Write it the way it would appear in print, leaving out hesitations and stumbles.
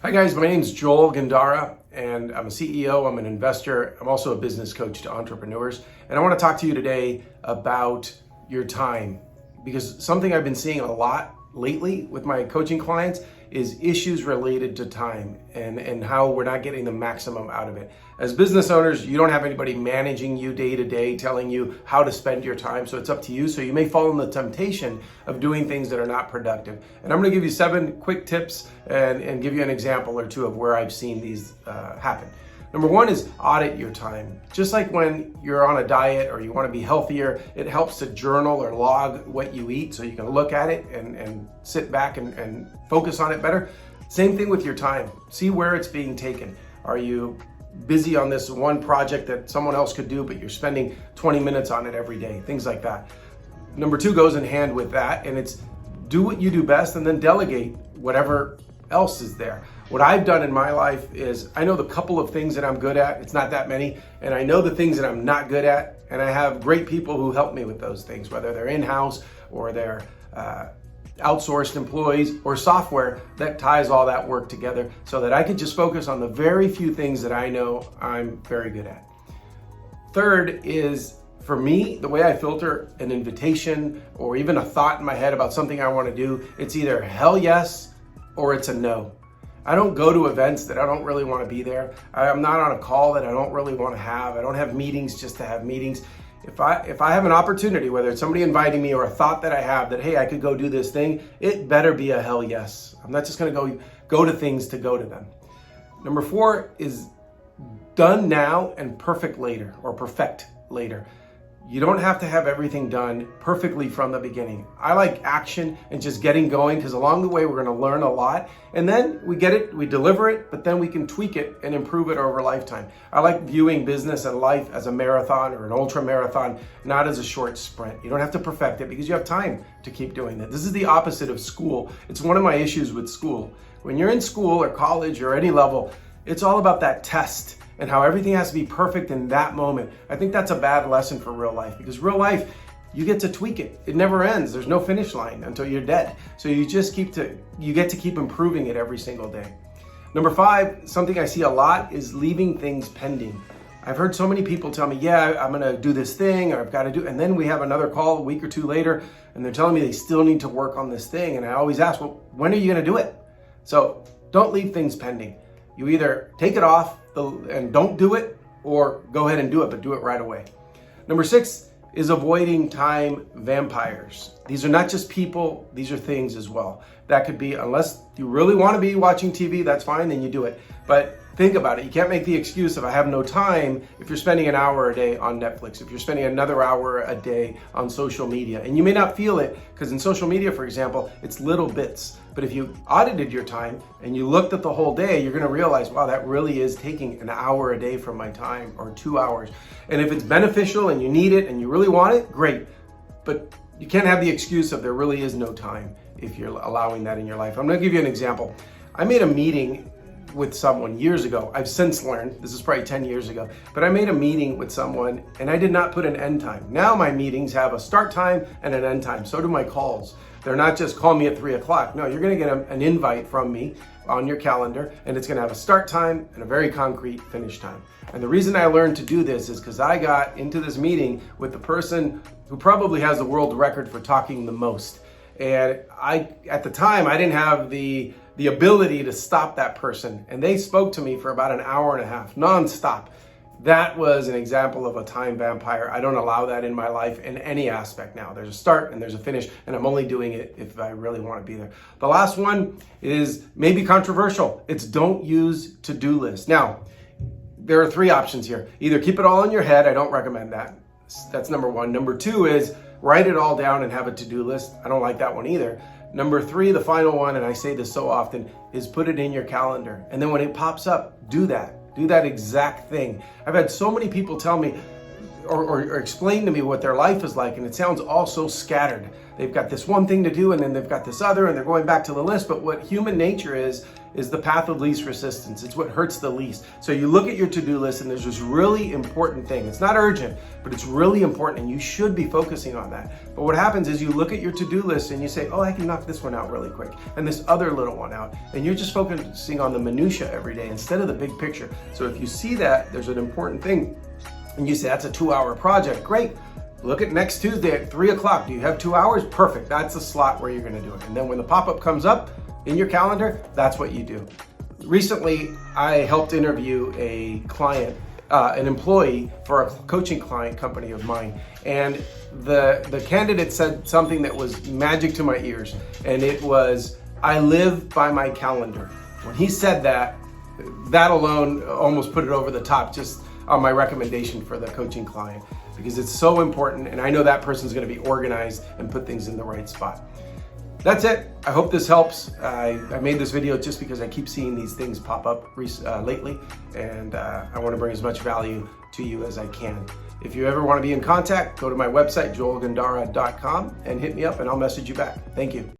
Hi guys, my name is Joel Gandara and I'm a CEO, I'm an investor, I'm also a business coach to entrepreneurs. And I want to talk to you today about your time, because something I've been seeing a lot lately with my coaching clients is issues related to time and how we're not getting the maximum out of it. As business owners, you don't have anybody managing you day to day, telling you how to spend your time, so it's up to you. So you may fall in the temptation of doing things that are not productive. And I'm gonna give you 7 quick tips and give you an example or two of where I've seen these happen. Number 1 is audit your time. Just like when you're on a diet or you want to be healthier, it helps to journal or log what you eat so you can look at it and sit back and focus on it better. Same thing with your time. See where it's being taken. Are you busy on this one project that someone else could do, but you're spending 20 minutes on it every day? Things like that. Number 2 goes in hand with that, and it's do what you do best and then delegate whatever else is there. What I've done in my life is I know the couple of things that I'm good at, it's not that many, and I know the things that I'm not good at, and I have great people who help me with those things, whether they're in-house or they're outsourced employees or software that ties all that work together so that I can just focus on the very few things that I know I'm very good at. Third is, for me, the way I filter an invitation or even a thought in my head about something I want to do, it's either hell yes or it's a no. I don't go to events that I don't really want to be there. I'm not on a call that I don't really want to have. I don't have meetings just to have meetings. If I have an opportunity, whether it's somebody inviting me or a thought that I have that, hey, I could go do this thing, it better be a hell yes. I'm not just going to go to things to go to them. Number 4 is done now and perfect later, or perfect later. You don't have to have everything done perfectly from the beginning. I like action and just getting going, because along the way we're going to learn a lot, and then we get it, we deliver it, but then we can tweak it and improve it over a lifetime. I like viewing business and life as a marathon or an ultra marathon, not as a short sprint. You don't have to perfect it because you have time to keep doing it. This is the opposite of school. It's one of my issues with school. When you're in school or college or any level, it's all about that test and how everything has to be perfect in that moment. I think that's a bad lesson for real life, because real life, you get to tweak it. It never ends. There's no finish line until you're dead. So you just get to keep improving it every single day. Number 5, something I see a lot is leaving things pending. I've heard so many people tell me, yeah, I'm gonna do this thing, or I've got to do, and then we have another call a week or 2 later, and they're telling me they still need to work on this thing. And I always ask, well, when are you gonna do it? So don't leave things pending. You either take it off and don't do it, or go ahead and do it, but do it right away. Number 6 is avoiding time vampires. These are not just people, these are things as well. That could be, unless you really want to be watching TV, that's fine, then you do it. But think about it. You can't make the excuse of I have no time if you're spending an hour a day on Netflix, if you're spending another hour a day on social media. And you may not feel it, because in social media, for example, it's little bits. But if you audited your time and you looked at the whole day, you're going to realize, wow, that really is taking an hour a day from my time, or 2 hours. And if it's beneficial and you need it and you really want it, great. But you can't have the excuse of there really is no time if you're allowing that in your life. I'm going to give you an example. I made a meeting with someone years ago. I've since learned, this is probably 10 years ago, but I made a meeting with someone and I did not put an end time. Now my meetings have a start time and an end time. So do my calls. They're not just call me at 3 o'clock. No, you're gonna get an invite from me on your calendar, and it's gonna have a start time and a very concrete finish time. And the reason I learned to do this is because I got into this meeting with the person who probably has the world record for talking the most. And at the time, I didn't have the ability to stop that person. And they spoke to me for about an hour and a half, nonstop. That was an example of a time vampire. I don't allow that in my life in any aspect now. There's a start and there's a finish, and I'm only doing it if I really want to be there. The last one is maybe controversial. It's don't use to-do lists. Now, there are 3 options here. Either keep it all in your head. I don't recommend that. That's number 1. Number 2 is write it all down and have a to-do list. I don't like that one either. Number 3, the final one, and I say this so often, is put it in your calendar. And then when it pops up, do that. Do that exact thing. I've had so many people tell me or explain to me what their life is like, and it sounds all so scattered. They've got this one thing to do, and then they've got this other, and they're going back to the list. But what human nature is is the path of least resistance. It's what hurts the least. So you look at your to-do list and there's this really important thing. It's not urgent, but it's really important and you should be focusing on that. But what happens is you look at your to-do list and you say, oh, I can knock this one out really quick and this other little one out. And you're just focusing on the minutia every day instead of the big picture. So if you see that there's an important thing and you say, that's a 2-hour project, great. Look at next Tuesday at 3 o'clock. Do you have 2 hours? Perfect. That's the slot where you're going to do it. And then when the pop-up comes up in your calendar, that's what you do. Recently, I helped interview a client, an employee for a coaching client company of mine. And the candidate said something that was magic to my ears. And it was, I live by my calendar. When he said that, that alone almost put it over the top just on my recommendation for the coaching client, because it's so important and I know that person's going to be organized and put things in the right spot. That's it. I hope this helps. I made this video just because I keep seeing these things pop up lately, and I want to bring as much value to you as I can. If you ever want to be in contact, go to my website, joelgandara.com, and hit me up and I'll message you back. Thank you.